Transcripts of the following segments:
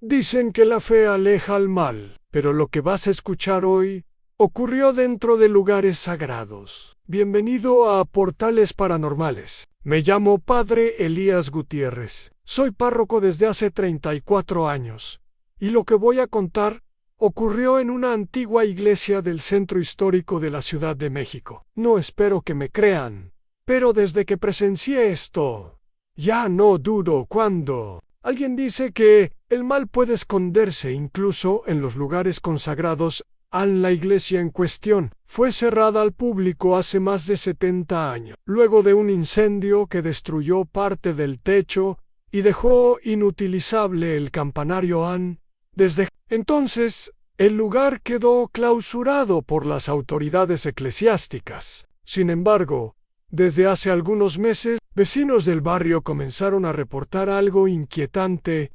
Dicen que la fe aleja al mal, pero lo que vas a escuchar hoy ocurrió dentro de lugares sagrados. Bienvenido a Portales Paranormales. Me llamo Padre Elías Gutiérrez. Soy párroco desde hace 34 años. Y lo que voy a contar ocurrió en una antigua iglesia del centro histórico de la Ciudad de México. No espero que me crean, pero desde que presencié esto, ya no dudo cuando alguien dice que el mal puede esconderse incluso en los lugares consagrados. La iglesia en cuestión fue cerrada al público hace más de 70 años, luego de un incendio que destruyó parte del techo y dejó inutilizable el campanario. Desde entonces, el lugar quedó clausurado por las autoridades eclesiásticas. Sin embargo, desde hace algunos meses, vecinos del barrio comenzaron a reportar algo inquietante: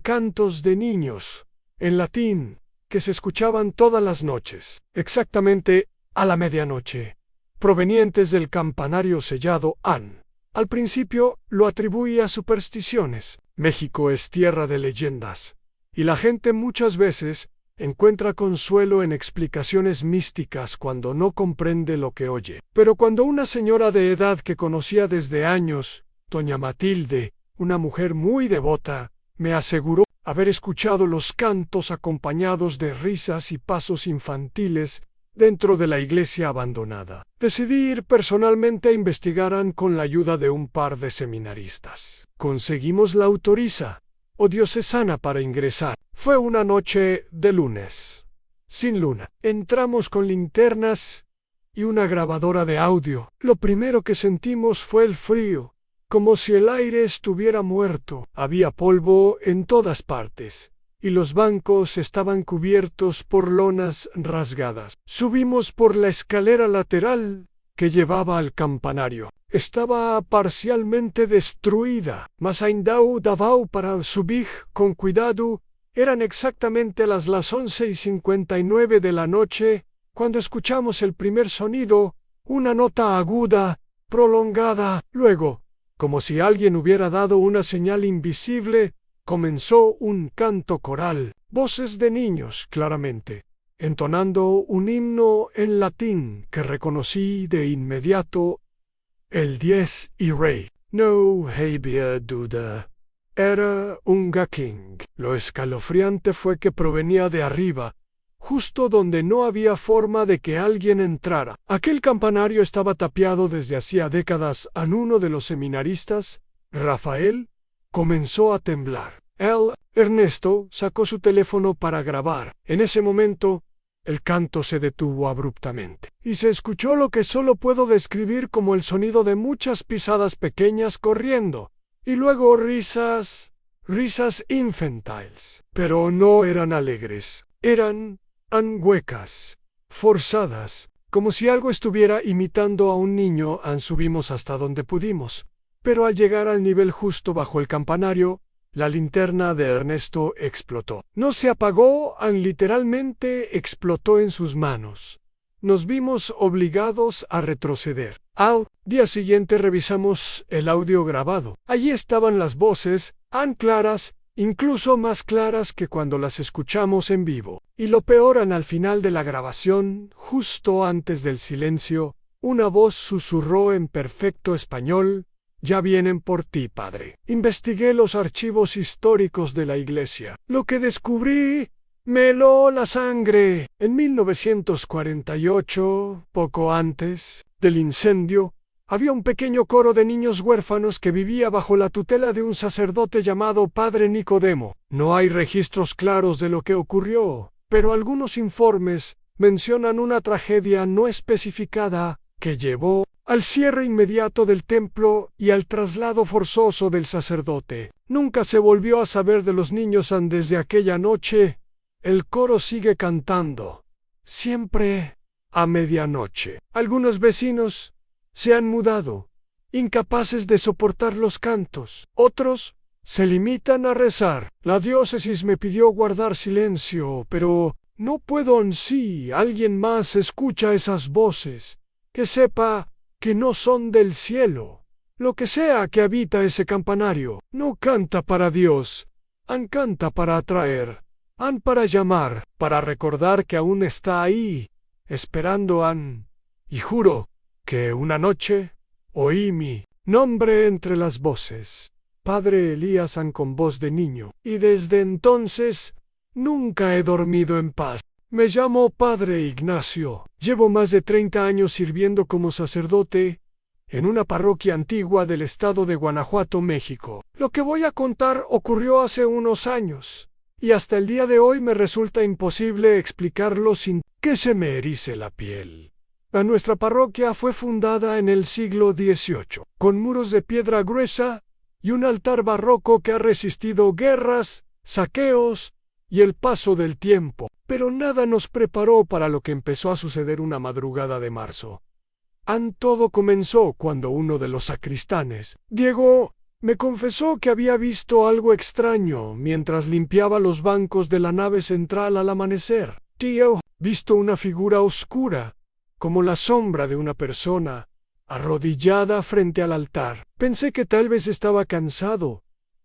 cantos de niños, en latín, que se escuchaban todas las noches, exactamente a la medianoche, provenientes del campanario sellado. Al principio lo atribuía a supersticiones. México es tierra de leyendas, y la gente muchas veces encuentra consuelo en explicaciones místicas cuando no comprende lo que oye. Pero cuando una señora de edad que conocía desde años, doña Matilde, una mujer muy devota, me aseguró haber escuchado los cantos acompañados de risas y pasos infantiles dentro de la iglesia abandonada, decidí ir personalmente a investigar con la ayuda de un par de seminaristas. Conseguimos la autoriza diocesana para ingresar. Fue una noche de lunes, sin luna. Entramos con linternas y una grabadora de audio. Lo primero que sentimos fue el frío, como si el aire estuviera muerto. Había polvo en todas partes, y los bancos estaban cubiertos por lonas rasgadas. Subimos por la escalera lateral que llevaba al campanario. Estaba parcialmente destruida, mas ainda daba para subir con cuidado. Eran exactamente las 11:59 de la noche cuando escuchamos el primer sonido, una nota aguda, prolongada. Luego, como si alguien hubiera dado una señal invisible, comenzó un canto coral, voces de niños claramente, entonando un himno en latín que reconocí de inmediato: el Dies Irae. No había duda. Era un king. Lo escalofriante fue que provenía de arriba, justo donde no había forma de que alguien entrara. Aquel campanario estaba tapiado desde hacía décadas. Uno de los seminaristas, Rafael, comenzó a temblar. Ernesto sacó su teléfono para grabar. En ese momento, el canto se detuvo abruptamente, y se escuchó lo que solo puedo describir como el sonido de muchas pisadas pequeñas corriendo, y luego risas infantiles. Pero no eran alegres, eran huecas, forzadas, como si algo estuviera imitando a un niño. Subimos hasta donde pudimos, pero al llegar al nivel justo bajo el campanario, la linterna de Ernesto explotó. No se apagó, literalmente explotó en sus manos. Nos vimos obligados a retroceder. Al día siguiente revisamos el audio grabado. Allí estaban las voces, claras, incluso más claras que cuando las escuchamos en vivo. Y lo peor, al final de la grabación, justo antes del silencio, una voz susurró en perfecto español: «Ya vienen por ti, padre». Investigué los archivos históricos de la iglesia. Lo que descubrí me heló la sangre. En 1948, poco antes del incendio, había un pequeño coro de niños huérfanos que vivía bajo la tutela de un sacerdote llamado Padre Nicodemo. No hay registros claros de lo que ocurrió, pero algunos informes mencionan una tragedia no especificada que llevó al cierre inmediato del templo y al traslado forzoso del sacerdote. Nunca se volvió a saber de los niños desde aquella noche. El coro sigue cantando, siempre a medianoche. Algunos vecinos se han mudado, incapaces de soportar los cantos. Otros se limitan a rezar. La diócesis me pidió guardar silencio, pero no puedo. Si alguien más escucha esas voces, que sepa que no son del cielo. Lo que sea que habita ese campanario no canta para Dios, An canta para atraer, An para llamar, para recordar que aún está ahí, esperando An. Y juro que una noche oí mi nombre entre las voces. Padre Elías An con voz de niño, y desde entonces nunca he dormido en paz. Me llamo Padre Ignacio. Llevo más de 30 años sirviendo como sacerdote en una parroquia antigua del estado de Guanajuato, México. Lo que voy a contar ocurrió hace unos años, y hasta el día de hoy me resulta imposible explicarlo sin que se me erice la piel. Nuestra parroquia fue fundada en el siglo XVIII, con muros de piedra gruesa y un altar barroco que ha resistido guerras, saqueos y el paso del tiempo. Pero nada nos preparó para lo que empezó a suceder una madrugada de marzo. Todo comenzó cuando uno de los sacristanes, Diego, me confesó que había visto algo extraño mientras limpiaba los bancos de la nave central al amanecer. Tío, visto una figura oscura, como la sombra de una persona, arrodillada frente al altar. Pensé que tal vez estaba cansado,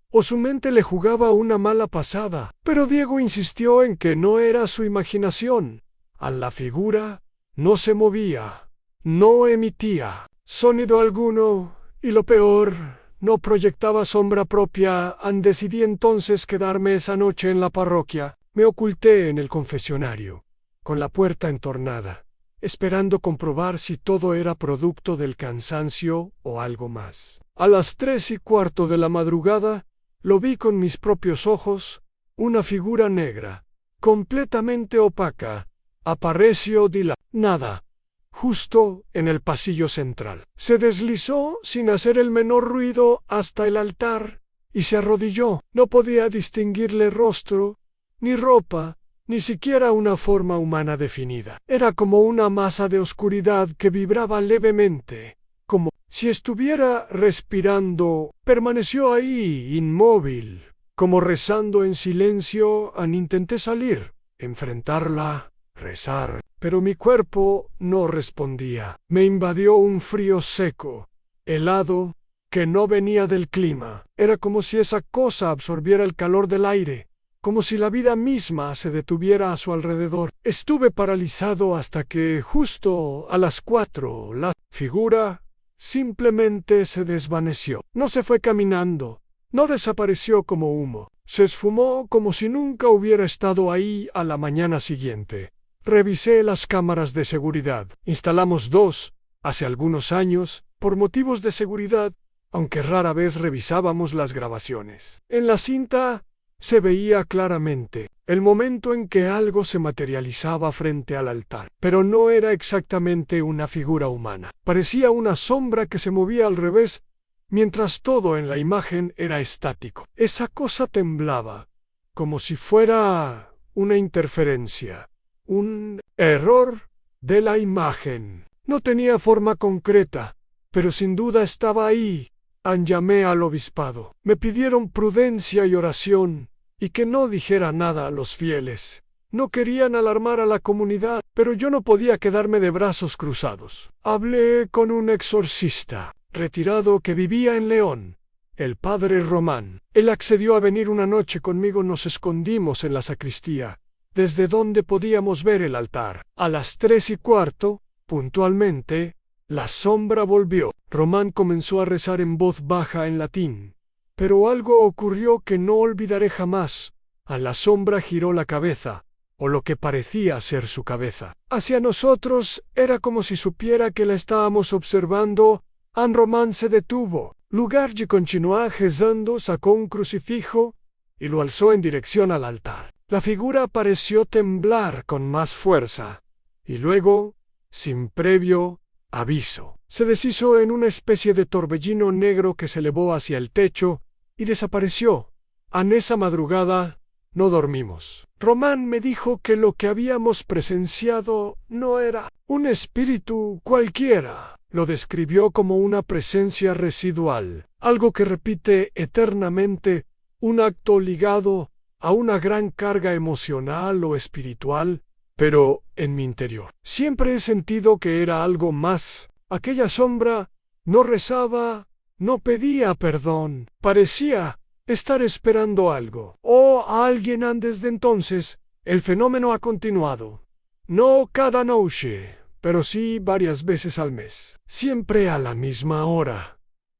o su mente le jugaba una mala pasada, pero Diego insistió en que no era su imaginación. La figura no se movía, no emitía sonido alguno, y lo peor, no proyectaba sombra propia. Decidí entonces quedarme esa noche en la parroquia. Me oculté en el confesionario, con la puerta entornada, esperando comprobar si todo era producto del cansancio o algo más. A las 3:15 de la madrugada, lo vi con mis propios ojos, una figura negra, completamente opaca, apareció de la nada, justo en el pasillo central. Se deslizó sin hacer el menor ruido hasta el altar y se arrodilló. No podía distinguirle rostro, ni ropa, ni siquiera una forma humana definida. Era como una masa de oscuridad que vibraba levemente, como si estuviera respirando. Permaneció ahí, inmóvil, como rezando en silencio. Intenté salir, enfrentarla, rezar, pero mi cuerpo no respondía. Me invadió un frío seco, helado, que no venía del clima. Era como si esa cosa absorbiera el calor del aire, como si la vida misma se detuviera a su alrededor. Estuve paralizado hasta que, justo a las 4, la figura simplemente se desvaneció. No se fue caminando, no desapareció como humo. Se esfumó como si nunca hubiera estado ahí. A la mañana siguiente, revisé las cámaras de seguridad. Instalamos 2, hace algunos años, por motivos de seguridad, aunque rara vez revisábamos las grabaciones. En la cinta se veía claramente el momento en que algo se materializaba frente al altar, pero no era exactamente una figura humana. Parecía una sombra que se movía al revés, mientras todo en la imagen era estático. Esa cosa temblaba, como si fuera una interferencia, un error de la imagen. No tenía forma concreta, pero sin duda estaba ahí. Llamé al obispado. Me pidieron prudencia y oración, y que no dijera nada a los fieles. No querían alarmar a la comunidad, pero yo no podía quedarme de brazos cruzados. Hablé con un exorcista retirado que vivía en León, el padre Román. Él accedió a venir una noche conmigo. Nos escondimos en la sacristía, desde donde podíamos ver el altar. A las 3:15, puntualmente, la sombra volvió. Román comenzó a rezar en voz baja en latín. Pero algo ocurrió que no olvidaré jamás. La sombra giró la cabeza, o lo que parecía ser su cabeza, hacia nosotros. Era como si supiera que la estábamos observando. Román se detuvo. Lugargi continuó rezando, sacó un crucifijo y lo alzó en dirección al altar. La figura pareció temblar con más fuerza, y luego, sin previo aviso, se deshizo en una especie de torbellino negro que se elevó hacia el techo y desapareció. En esa madrugada no dormimos. Román me dijo que lo que habíamos presenciado no era un espíritu cualquiera. Lo describió como una presencia residual, algo que repite eternamente, un acto ligado a una gran carga emocional o espiritual, pero en mi interior siempre he sentido que era algo más. Aquella sombra no rezaba, no pedía perdón. Parecía estar esperando algo o a alguien antes de entonces, el fenómeno ha continuado. No cada noche, pero sí varias veces al mes. Siempre a la misma hora.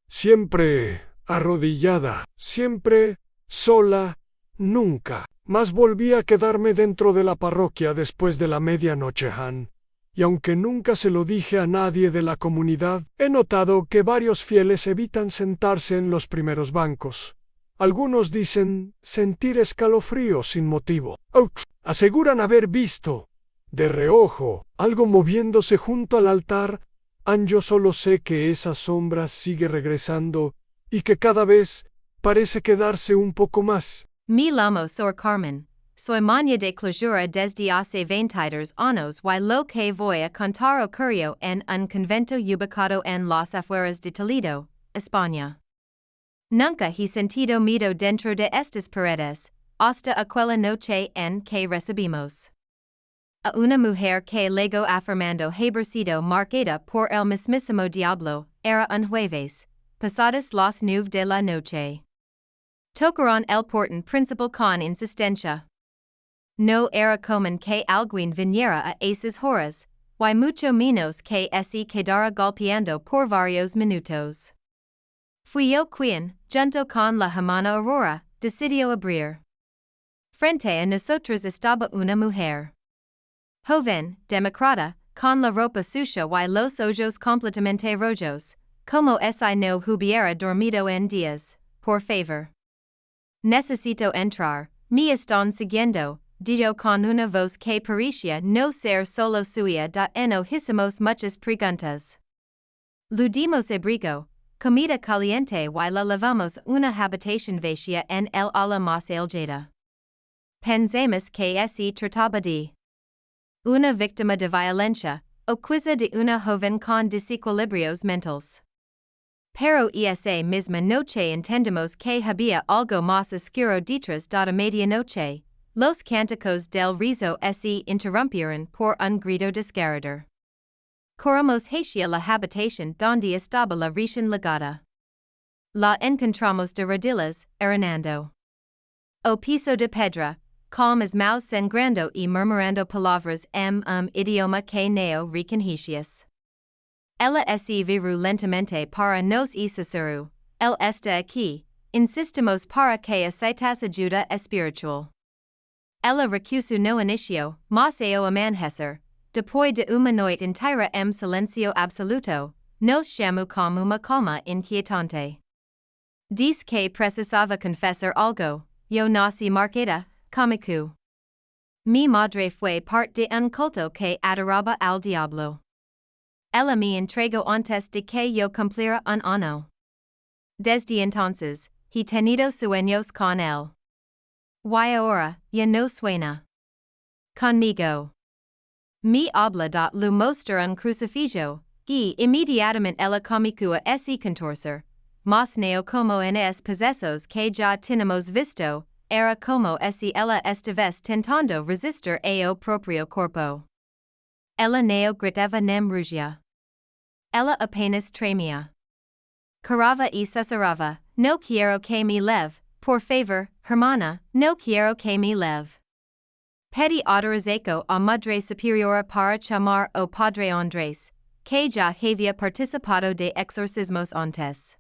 Siempre arrodillada. Siempre sola. Nunca más volví a quedarme dentro de la parroquia después de la medianoche Han. Y aunque nunca se lo dije a nadie de la comunidad, he notado que varios fieles evitan sentarse en los primeros bancos. Algunos dicen sentir escalofríos sin motivo. ¡Auch! Aseguran haber visto, de reojo, algo moviéndose junto al altar. Yo solo sé que esa sombra sigue regresando y que cada vez parece quedarse un poco más. Mi lamo sor Carmen, soy maña de clausura desde hace 22 años y lo que voy a contar ocurrió en un convento ubicado en las afueras de Toledo, España. Nunca he sentido miedo dentro de estas paredes, hasta aquella noche en que recibimos a una mujer que legó afirmando haber sido marcada por el mismísimo diablo. Era un jueves, pasadas las 9 de la noche. Tocaron el portón principal con insistencia. No era común que alguien viniera a esas horas, y mucho menos que se quedara golpeando por varios minutos. Fui yo quien, junto con la hermana Aurora, decidió abrir. Frente a nosotros estaba una mujer joven, demacrada, con la ropa sucia y los ojos completamente rojos, como si no hubiera dormido en días. Por favor. Necesito entrar, me están siguiendo, dijo con una voz que parecía no ser solo suya. No hicimos muchas preguntas. Ludimos abrigo, comida caliente y la lavamos una habitación vacía en el ala más elevada. Pensamos que se trataba de una víctima de violencia, o quizá de una joven con desequilibrios mentales. Pero esa misma noche entendemos que había algo más oscuro detrás de la medianoche. Los cánticos del rizo se interrumpieron por un grito desgarrador. Corremos hacia la habitación donde estaba la recién legada. La encontramos de rodillas, arenando o piso de pedra, con as maus sangrando y murmurando palabras idioma que no reconocías. Ella se viru lentamente para nos y susurru, el está aquí, insistimos para que aceitas ayuda espiritual. Ella recusu no inicio, mas eo amanhecer, después de una noite entera silencio absoluto, nos chamou com uma calma inquietante. Diz que precisava confessar algo, yo nací marcada, comicu. Mi madre fue parte de un culto que adoraba al diablo. Ella me entregó antes de que yo cumpliera un año. Desde entonces, he tenido sueños con él. Y ahora, ya no sueña conmigo. Me habla de lo mostrar un crucifijo, y inmediatamente ella comicua ese contorcer, mas neo como en es posesos que ya tenemos visto, era como si ella estaves tentando resistir ao proprio corpo. Ella neo gritava nem rugia. Ella apenas tremia. Carava y susurrava, no quiero que me leve, por favor, hermana, no quiero que me leve. Pedí autorización a Madre Superiora para chamar o Padre Andrés, que ya había participado de exorcismos antes.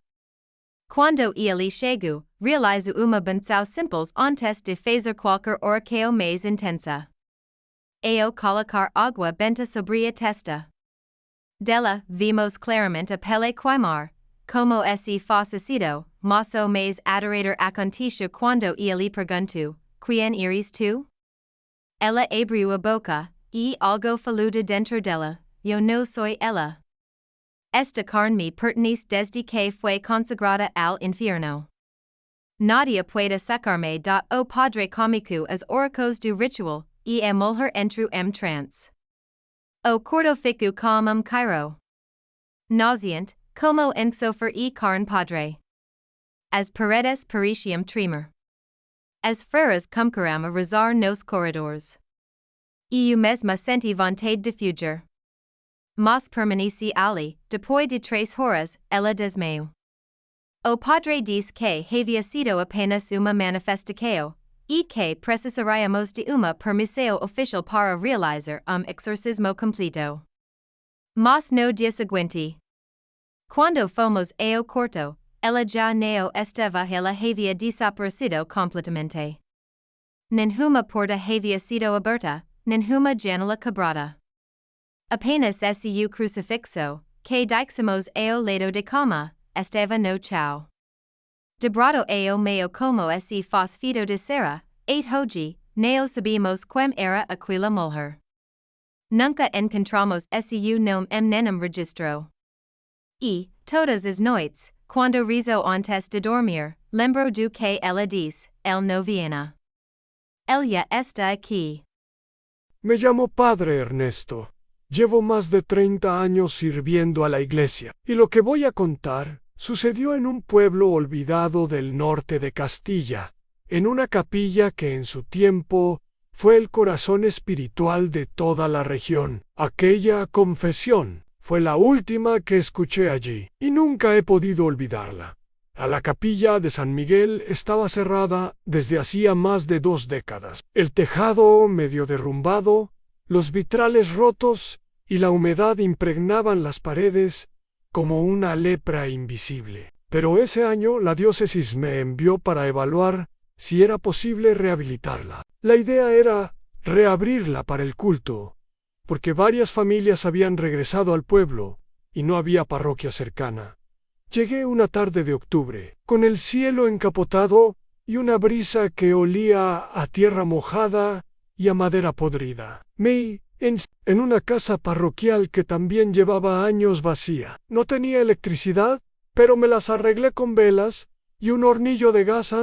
Cuando ele chegou, realizó uma benção simples antes de fazer qualquer oração mais intensa. Ao colocar água benta sobre a testa dela, vimos claramente a pele queimar, como se fosse sido, mas o mais adorador acontecia quando ele perguntou, quem eres tu? Ela abriu a boca, e algo falou de dentro dela, eu não sou ela. Esta carne pertenece desde que fue consagrada al infierno. Nadie puede sacarme da o Padre comicu as oracos do ritual, e a mulher entru trance. O cordo ficu como cairo. Nauseant, como en sofer e carne Padre. As paredes pareciam tremer. As freiras cumcaram a rezar nos corredores. E eu mesma senti vontade de fugir. Mas permaneci ali, depois de 3 horas, ela desmaiou. O padre dis que havia sido apenas uma manifestação, e que precisaríamos de uma permissão oficial para realizar exorcismo completo. Mas no dia seguinte, quando fomos ao quarto, ela já não estava, ela havia desaparecido completamente. Nenhuma porta havia sido aberta, nenhuma janela quebrada. Apenas esse crucifixo, que deixamos ao lado de cama, estava no chão. Dobrado ao meio como esse fos feito de cera, hoje, não sabíamos quem era aquela mulher. Nunca encontramos esse nome nenhum registro. E, todas as noites, quando rezo antes de dormir, lembro do que ela diz, el no viene. Ella está aquí. Me llamo Padre Ernesto. Llevo más de 30 años sirviendo a la iglesia, y lo que voy a contar sucedió en un pueblo olvidado del norte de Castilla, en una capilla que en su tiempo fue el corazón espiritual de toda la región. Aquella confesión fue la última que escuché allí, y nunca he podido olvidarla. A la capilla de San Miguel estaba cerrada desde hacía más de 2 décadas. El tejado medio derrumbado, los vitrales rotos y la humedad impregnaban las paredes como una lepra invisible. Pero ese año la diócesis me envió para evaluar si era posible rehabilitarla. La idea era reabrirla para el culto, porque varias familias habían regresado al pueblo y no había parroquia cercana. Llegué una tarde de octubre, con el cielo encapotado y una brisa que olía a tierra mojada y a madera podrida. Me en una casa parroquial que también llevaba años vacía. No tenía electricidad, pero me las arreglé con velas y un hornillo de gas.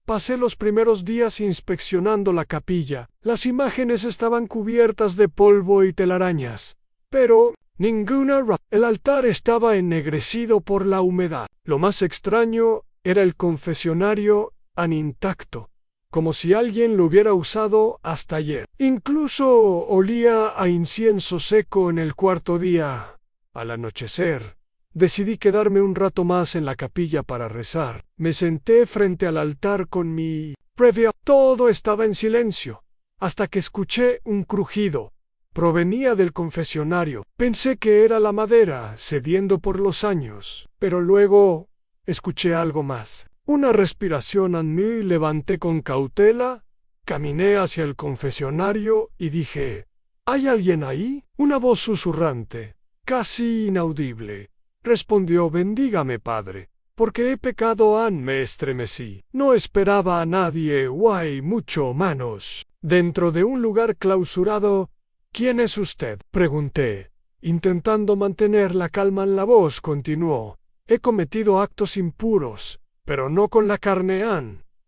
Pasé los primeros días inspeccionando la capilla. Las imágenes estaban cubiertas de polvo y telarañas, pero ninguna razón. El altar estaba ennegrecido por la humedad. Lo más extraño era el confesionario intacto, como si alguien lo hubiera usado hasta ayer. Incluso olía a incienso seco en el cuarto día. Al anochecer, decidí quedarme un rato más en la capilla para rezar. Me senté frente al altar con mi previa. Todo estaba en silencio, hasta que escuché un crujido. Provenía del confesionario. Pensé que era la madera cediendo por los años, pero luego escuché algo más. Una respiración en mí. Levanté con cautela, caminé hacia el confesionario y dije: ¿hay alguien ahí? Una voz susurrante, casi inaudible, respondió: bendígame, padre, porque he pecado. Me estremecí. No esperaba a nadie, guay, mucho menos. Dentro de un lugar clausurado. ¿Quién es usted?, pregunté. Intentando mantener la calma en la voz, continuó: he cometido actos impuros, pero no con la carne,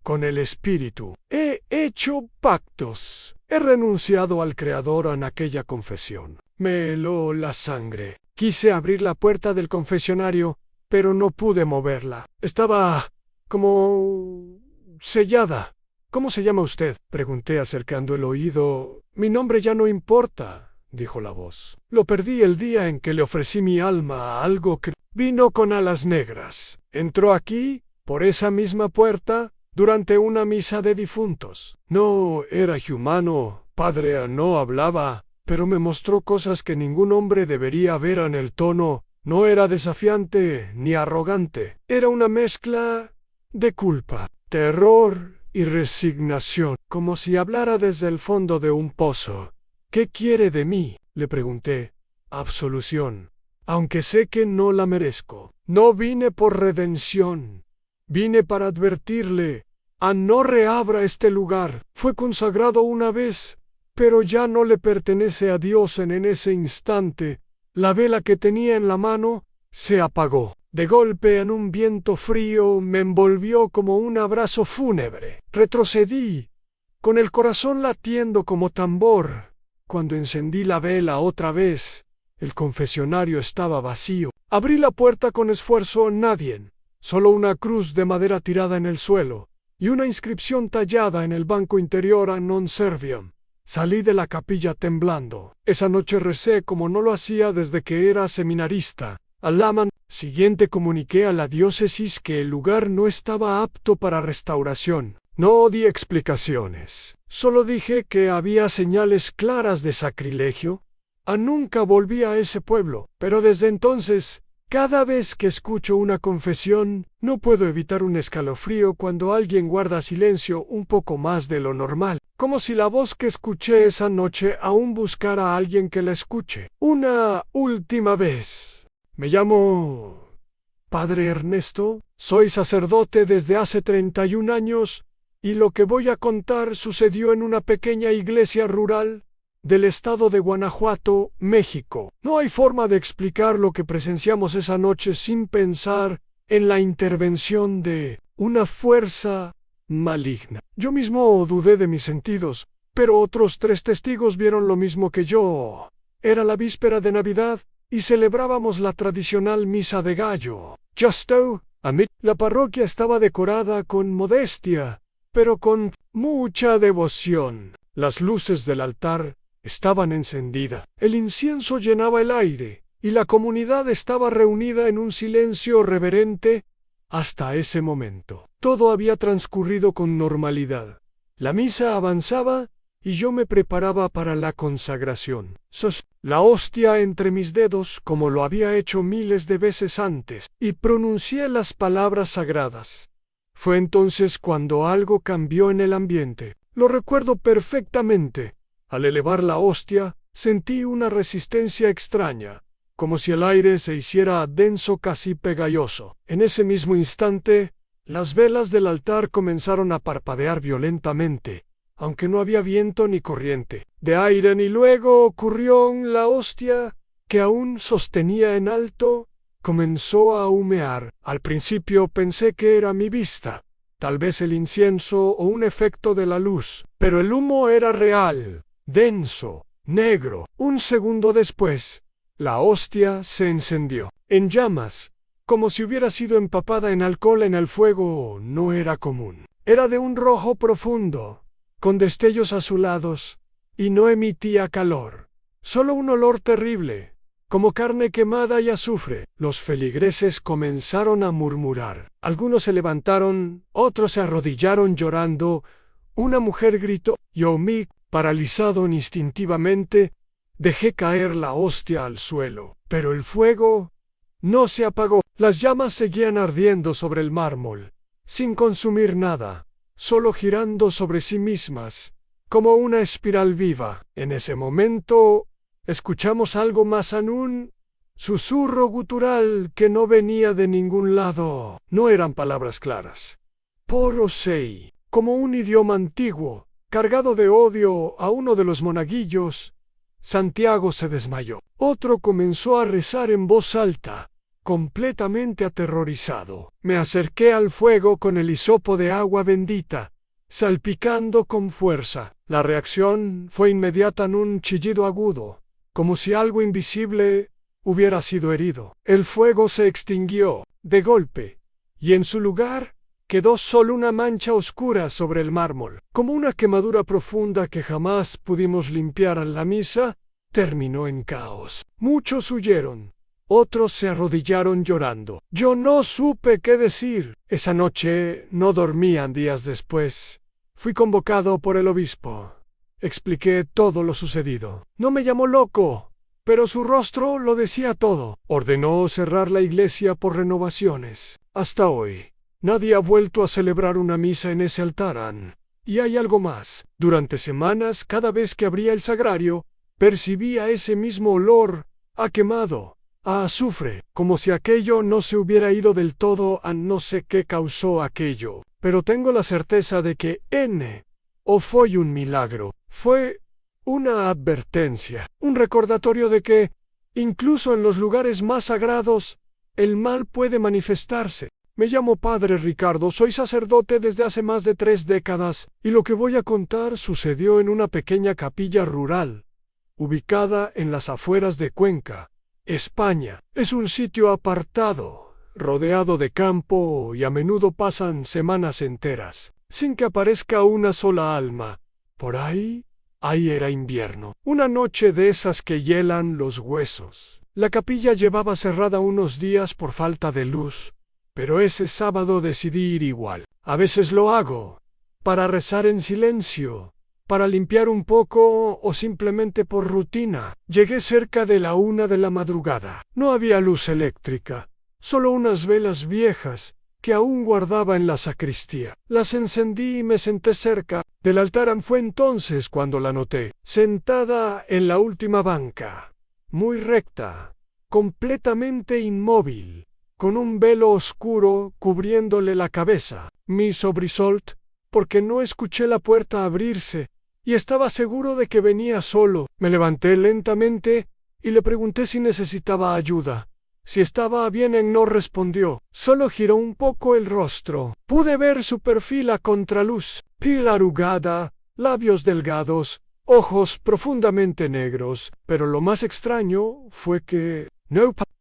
con el espíritu. He hecho pactos. He renunciado al Creador en aquella confesión. Me heló la sangre. Quise abrir la puerta del confesionario, pero no pude moverla. Estaba como sellada. ¿Cómo se llama usted?, pregunté acercando el oído. Mi nombre ya no importa, dijo la voz. Lo perdí el día en que le ofrecí mi alma a algo que vino con alas negras. Entró aquí, por esa misma puerta, durante una misa de difuntos. No era humano, padre, no hablaba, pero me mostró cosas que ningún hombre debería ver. En el tono no era desafiante ni arrogante. Era una mezcla de culpa, terror y resignación, como si hablara desde el fondo de un pozo. ¿Qué quiere de mí?, le pregunté. Absolución, aunque sé que no la merezco. No vine por redención. Vine para advertirle: no reabra este lugar. Fue consagrado una vez, pero ya no le pertenece a Dios. En ese instante, la vela que tenía en la mano se apagó. De golpe, en un viento frío, me envolvió como un abrazo fúnebre. Retrocedí, con el corazón latiendo como tambor. Cuando encendí la vela otra vez, el confesionario estaba vacío. Abrí la puerta con esfuerzo. Nadie. Solo una cruz de madera tirada en el suelo y una inscripción tallada en el banco interior: a non serviam. Salí de la capilla temblando. Esa noche recé como no lo hacía desde que era seminarista. Alaman, siguiente comuniqué a la diócesis que el lugar no estaba apto para restauración. No di explicaciones. Solo dije que había señales claras de sacrilegio. Nunca volví a ese pueblo, pero desde entonces, cada vez que escucho una confesión, no puedo evitar un escalofrío cuando alguien guarda silencio un poco más de lo normal, como si la voz que escuché esa noche aún buscara a alguien que la escuche. Una última vez. Me llamo Padre Ernesto, soy sacerdote desde hace 31 años, y lo que voy a contar sucedió en una pequeña iglesia rural del estado de Guanajuato, México. No hay forma de explicar lo que presenciamos esa noche sin pensar en la intervención de una fuerza maligna. Yo mismo dudé de mis sentidos, pero otros 3 testigos vieron lo mismo que yo. Era la víspera de Navidad y celebrábamos la tradicional misa de gallo. Justo, la parroquia estaba decorada con modestia, pero con mucha devoción. Las luces del altar estaban encendidas. El incienso llenaba el aire, y la comunidad estaba reunida en un silencio reverente hasta ese momento. Todo había transcurrido con normalidad. La misa avanzaba y yo me preparaba para la consagración. La hostia entre mis dedos, como lo había hecho miles de veces antes, y pronuncié las palabras sagradas. Fue entonces cuando algo cambió en el ambiente. Lo recuerdo perfectamente. Al elevar la hostia, sentí una resistencia extraña, como si el aire se hiciera denso, casi pegajoso. En ese mismo instante, las velas del altar comenzaron a parpadear violentamente, aunque no había viento ni corriente de aire, y luego ocurrió la hostia, que aún sostenía en alto, comenzó a humear. Al principio pensé que era mi vista, tal vez el incienso o un efecto de la luz, pero el humo era real, denso, negro. Un segundo después, la hostia se encendió, en llamas, como si hubiera sido empapada en alcohol. En el fuego no era común. Era de un rojo profundo, con destellos azulados, y no emitía calor, solo un olor terrible, como carne quemada y azufre. Los feligreses comenzaron a murmurar. Algunos se levantaron, otros se arrodillaron llorando. Una mujer gritó. Yo, paralizado instintivamente, dejé caer la hostia al suelo. Pero el fuego no se apagó. Las llamas seguían ardiendo sobre el mármol, sin consumir nada, solo girando sobre sí mismas, como una espiral viva. En ese momento, escuchamos algo más, un susurro gutural que no venía de ningún lado. No eran palabras claras. Porosei, como un idioma antiguo, cargado de odio a uno de los monaguillos. Santiago se desmayó. Otro comenzó a rezar en voz alta, completamente aterrorizado. Me acerqué al fuego con el hisopo de agua bendita, salpicando con fuerza. La reacción fue inmediata, en un chillido agudo, como si algo invisible hubiera sido herido. El fuego se extinguió de golpe, y en su lugar quedó solo una mancha oscura sobre el mármol, como una quemadura profunda que jamás pudimos limpiar. La misa terminó en caos. Muchos huyeron, otros se arrodillaron llorando. Yo no supe qué decir. Esa noche no dormían. Días después, fui convocado por el obispo. Expliqué todo lo sucedido. No me llamó loco, pero su rostro lo decía todo. Ordenó cerrar la iglesia por renovaciones. Hasta hoy, nadie ha vuelto a celebrar una misa en ese altar. Y hay algo más. Durante semanas, cada vez que abría el sagrario, percibía ese mismo olor a quemado, a azufre, como si aquello no se hubiera ido del todo. No sé qué causó aquello, pero tengo la certeza de que o fue un milagro. Fue una advertencia, un recordatorio de que, incluso en los lugares más sagrados, el mal puede manifestarse. Me llamo Padre Ricardo, soy sacerdote desde hace más de 3 décadas, y lo que voy a contar sucedió en una pequeña capilla rural, ubicada en las afueras de Cuenca, España. Es un sitio apartado, rodeado de campo, y a menudo pasan semanas enteras sin que aparezca una sola alma. Por ahí era invierno. Una noche de esas que hielan los huesos. La capilla llevaba cerrada unos días por falta de luz, pero ese sábado decidí ir igual. A veces lo hago, para rezar en silencio, para limpiar un poco o simplemente por rutina. Llegué cerca de la 1 de la madrugada. No había luz eléctrica, solo unas velas viejas que aún guardaba en la sacristía. Las encendí y me senté cerca del altar. Fue entonces cuando la noté, sentada en la última banca, muy recta, completamente inmóvil, con un velo oscuro cubriéndole la cabeza. Me sobresalté porque no escuché la puerta abrirse y estaba seguro de que venía solo. Me levanté lentamente y le pregunté si necesitaba ayuda. Si estaba bien, él no respondió, solo giró un poco el rostro. Pude ver su perfil a contraluz, piel arrugada, labios delgados, ojos profundamente negros, pero lo más extraño fue que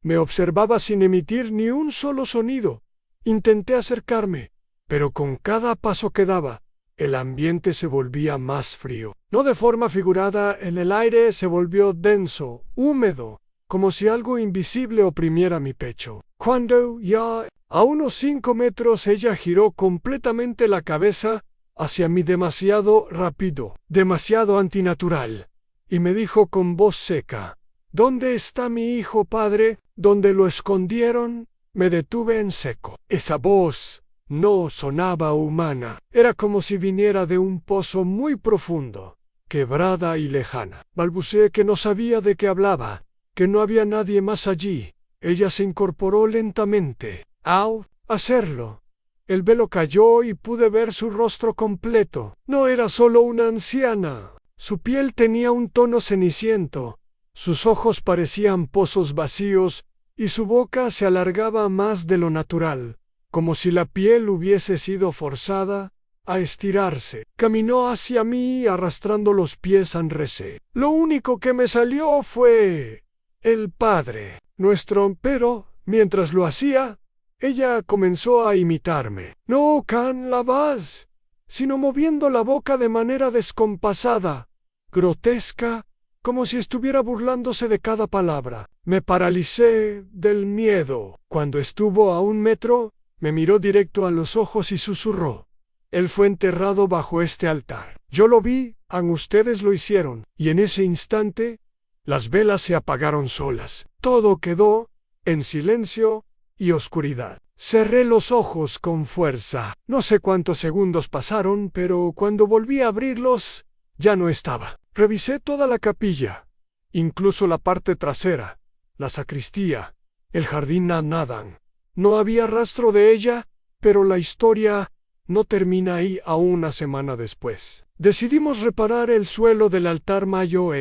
me observaba sin emitir ni un solo sonido. Intenté acercarme, pero con cada paso que daba, el ambiente se volvía más frío. No de forma figurada, el aire se volvió denso, húmedo, como si algo invisible oprimiera mi pecho. Cuando ya a unos 5 metros ella giró completamente la cabeza hacia mí demasiado rápido, demasiado antinatural, y me dijo con voz seca: ¿Dónde está mi hijo, padre? ¿Dónde lo escondieron? Me detuve en seco. Esa voz no sonaba humana. Era como si viniera de un pozo muy profundo, quebrada y lejana. Balbuceé que no sabía de qué hablaba, que no había nadie más allí. Ella se incorporó lentamente. Al hacerlo, el velo cayó y pude ver su rostro completo. No era solo una anciana. Su piel tenía un tono ceniciento, sus ojos parecían pozos vacíos y su boca se alargaba más de lo natural, como si la piel hubiese sido forzada a estirarse. Caminó hacia mí arrastrando los pies en recé. Lo único que me salió fue el Padre Nuestro, pero mientras lo hacía, ella comenzó a imitarme. No con la voz, sino moviendo la boca de manera descompasada, grotesca, como si estuviera burlándose de cada palabra. Me paralicé del miedo. Cuando estuvo a 1 metro, me miró directo a los ojos y susurró: Él fue enterrado bajo este altar. Yo lo vi, ustedes lo hicieron, y en ese instante, las velas se apagaron solas. Todo quedó en silencio y oscuridad. Cerré los ojos con fuerza. No sé cuántos segundos pasaron, pero cuando volví a abrirlos, ya no estaba. Revisé toda la capilla, incluso la parte trasera, la sacristía, el jardín nadan. No había rastro de ella, pero la historia no termina ahí. A una semana después, decidimos reparar el suelo del altar mayor.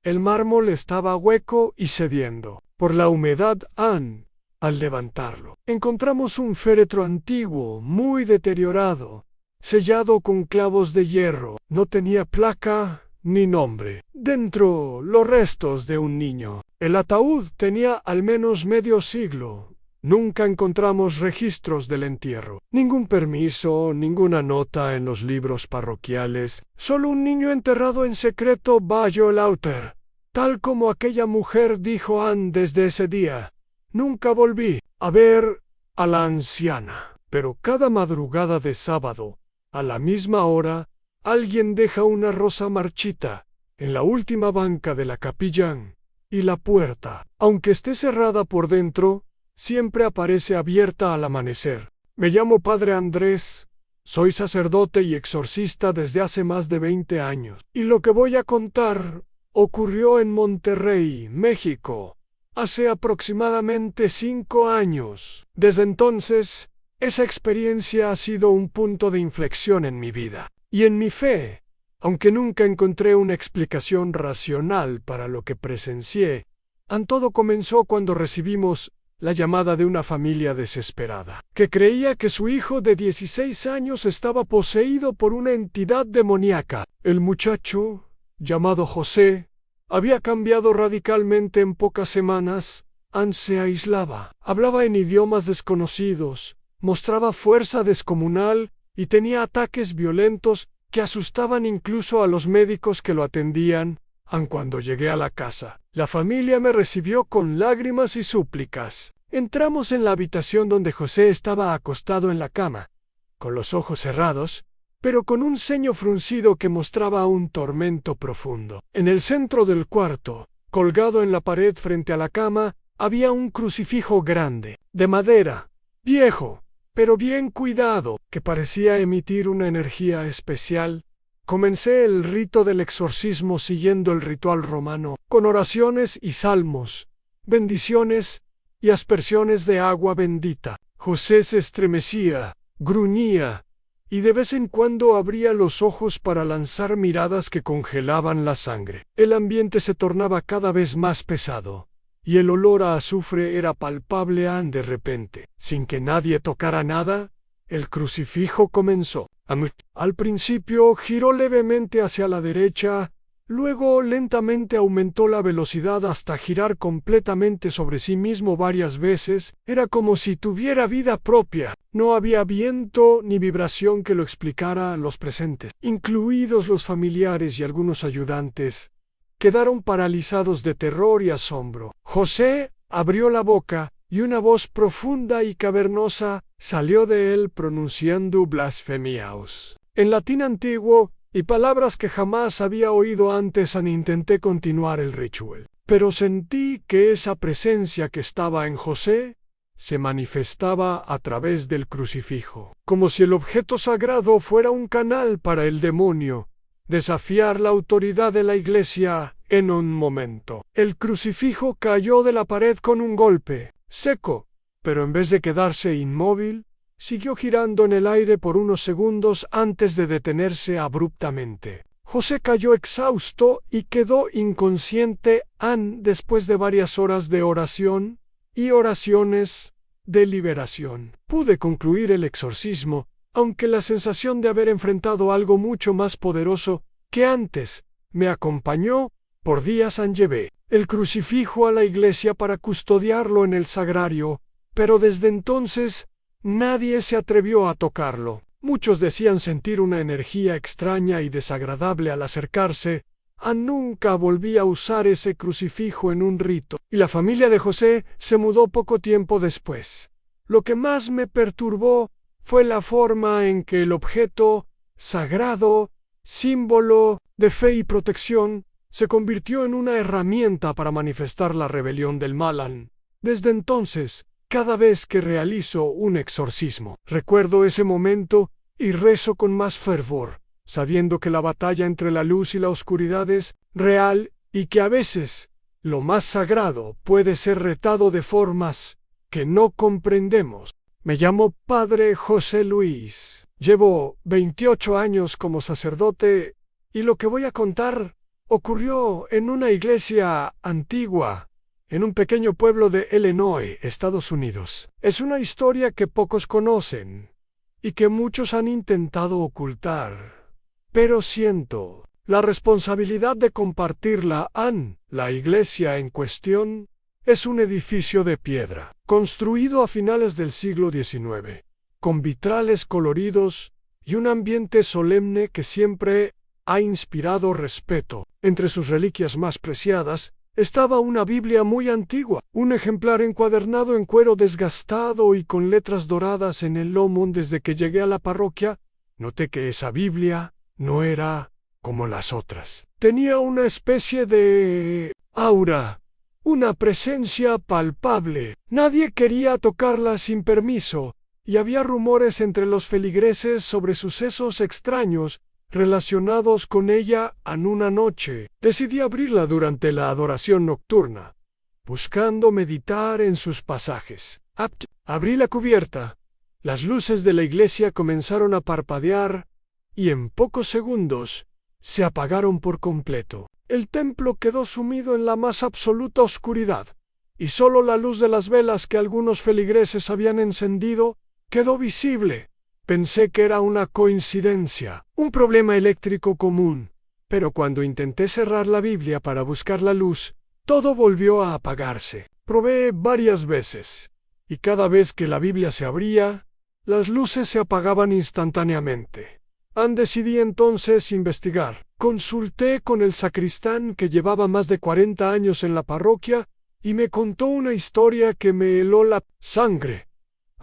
El mármol estaba hueco y cediendo por la humedad. Al levantarlo, encontramos un féretro antiguo, muy deteriorado, sellado con clavos de hierro. No tenía placa ni nombre. Dentro, los restos de un niño. El ataúd tenía al menos medio siglo. Nunca encontramos registros del entierro. Ningún permiso, ninguna nota en los libros parroquiales. Solo un niño enterrado en secreto bajo el altar. Tal como aquella mujer dijo desde ese día. Nunca volví a ver a la anciana. Pero cada madrugada de sábado, a la misma hora, alguien deja una rosa marchita en la última banca de la capilla, y la puerta, aunque esté cerrada por dentro, siempre aparece abierta al amanecer. Me llamo Padre Andrés, soy sacerdote y exorcista desde hace más de 20 años, y lo que voy a contar ocurrió en Monterrey, México, hace aproximadamente 5 años. Desde entonces, esa experiencia ha sido un punto de inflexión en mi vida y en mi fe. Aunque nunca encontré una explicación racional para lo que presencié, todo comenzó cuando recibimos la llamada de una familia desesperada, que creía que su hijo de 16 años estaba poseído por una entidad demoníaca. El muchacho, llamado José, había cambiado radicalmente en pocas semanas. Se aislaba, hablaba en idiomas desconocidos, mostraba fuerza descomunal y tenía ataques violentos que asustaban incluso a los médicos que lo atendían. Aun cuando llegué a la casa, la familia me recibió con lágrimas y súplicas. Entramos en la habitación donde José estaba acostado en la cama, con los ojos cerrados, pero con un ceño fruncido que mostraba un tormento profundo. En el centro del cuarto, colgado en la pared frente a la cama, había un crucifijo grande, de madera, viejo, pero bien cuidado, que parecía emitir una energía especial. Comencé el rito del exorcismo siguiendo el ritual romano, con oraciones y salmos, bendiciones y aspersiones de agua bendita. José se estremecía, gruñía, y de vez en cuando abría los ojos para lanzar miradas que congelaban la sangre. El ambiente se tornaba cada vez más pesado, y el olor a azufre era palpable. De repente, sin que nadie tocara nada, el crucifijo comenzó. Al principio giró levemente hacia la derecha, luego lentamente aumentó la velocidad hasta girar completamente sobre sí mismo varias veces. Era como si tuviera vida propia. No había viento ni vibración que lo explicara. Los presentes, incluidos los familiares y algunos ayudantes, quedaron paralizados de terror y asombro. José abrió la boca y una voz profunda y cavernosa salió de él pronunciando blasfemias en latín antiguo y palabras que jamás había oído antes. Intenté continuar el ritual, pero sentí que esa presencia que estaba en José se manifestaba a través del crucifijo, como si el objeto sagrado fuera un canal para el demonio desafiar la autoridad de la Iglesia. En un momento, el crucifijo cayó de la pared con un golpe seco, pero en vez de quedarse inmóvil, siguió girando en el aire por unos segundos antes de detenerse abruptamente. José cayó exhausto y quedó inconsciente. Después de varias horas de oración y oraciones de liberación, pude concluir el exorcismo, aunque la sensación de haber enfrentado algo mucho más poderoso que antes me acompañó por días. Llevé el crucifijo a la iglesia para custodiarlo en el sagrario, pero desde entonces nadie se atrevió a tocarlo. Muchos decían sentir una energía extraña y desagradable al acercarse. Nunca volví a usar ese crucifijo en un rito, y la familia de José se mudó poco tiempo después. Lo que más me perturbó fue la forma en que el objeto sagrado, símbolo de fe y protección, se convirtió en una herramienta para manifestar la rebelión del mal. Desde entonces, cada vez que realizo un exorcismo, recuerdo ese momento y rezo con más fervor, sabiendo que la batalla entre la luz y la oscuridad es real y que a veces lo más sagrado puede ser retado de formas que no comprendemos. Me llamo Padre José Luis. Llevo 28 años como sacerdote y lo que voy a contar ocurrió en una iglesia antigua, en un pequeño pueblo de Illinois, Estados Unidos. Es una historia que pocos conocen y que muchos han intentado ocultar, pero siento la responsabilidad de compartirla. La iglesia en cuestión es un edificio de piedra, construido a finales del siglo XIX, con vitrales coloridos y un ambiente solemne que siempre ha inspirado respeto. Entre sus reliquias más preciadas estaba una Biblia muy antigua, un ejemplar encuadernado en cuero desgastado y con letras doradas en el lomo. Desde que llegué a la parroquia, noté que esa Biblia no era como las otras. Tenía una especie de aura, una presencia palpable. Nadie quería tocarla sin permiso, y había rumores entre los feligreses sobre sucesos extraños relacionados con ella. Una noche, decidí abrirla durante la adoración nocturna, buscando meditar en sus pasajes. Abrí la cubierta, las luces de la iglesia comenzaron a parpadear, y en pocos segundos se apagaron por completo. El templo quedó sumido en la más absoluta oscuridad, y solo la luz de las velas que algunos feligreses habían encendido quedó visible. Pensé que era una coincidencia, un problema eléctrico común, pero cuando intenté cerrar la Biblia para buscar la luz, todo volvió a apagarse. Probé varias veces, y cada vez que la Biblia se abría, las luces se apagaban instantáneamente. Decidí entonces investigar. Consulté con el sacristán que llevaba más de 40 años en la parroquia y me contó una historia que me heló la sangre.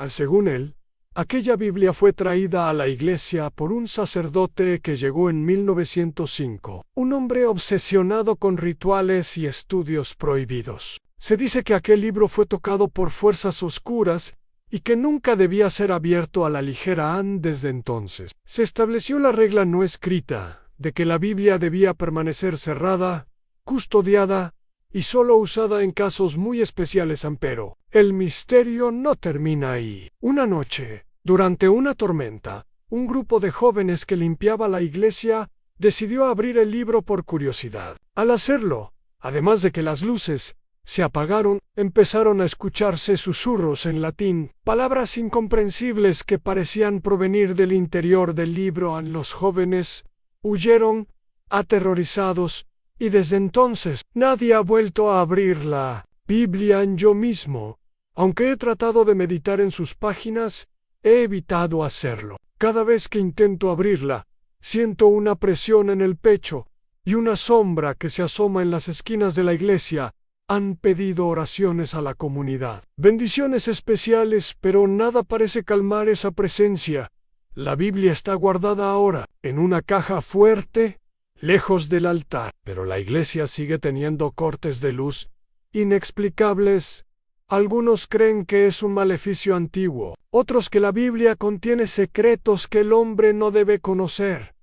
Según él, aquella Biblia fue traída a la iglesia por un sacerdote que llegó en 1905, un hombre obsesionado con rituales y estudios prohibidos. Se dice que aquel libro fue tocado por fuerzas oscuras y que nunca debía ser abierto a la ligera desde entonces. Se estableció la regla no escrita de que la Biblia debía permanecer cerrada, custodiada y solo usada en casos muy especiales. Pero el misterio no termina ahí. Una noche, durante una tormenta, un grupo de jóvenes que limpiaba la iglesia decidió abrir el libro por curiosidad. Al hacerlo, además de que las luces se apagaron, empezaron a escucharse susurros en latín, palabras incomprensibles que parecían provenir del interior del libro. Los jóvenes huyeron, aterrorizados, y desde entonces nadie ha vuelto a abrir la Biblia. Yo mismo, aunque he tratado de meditar en sus páginas, he evitado hacerlo. Cada vez que intento abrirla, siento una presión en el pecho y una sombra que se asoma en las esquinas de la iglesia. Han pedido oraciones a la comunidad, bendiciones especiales, pero nada parece calmar esa presencia. La Biblia está guardada ahora en una caja fuerte, lejos del altar, pero la iglesia sigue teniendo cortes de luz inexplicables. Algunos creen que es un maleficio antiguo, otros que la Biblia contiene secretos que el hombre no debe conocer.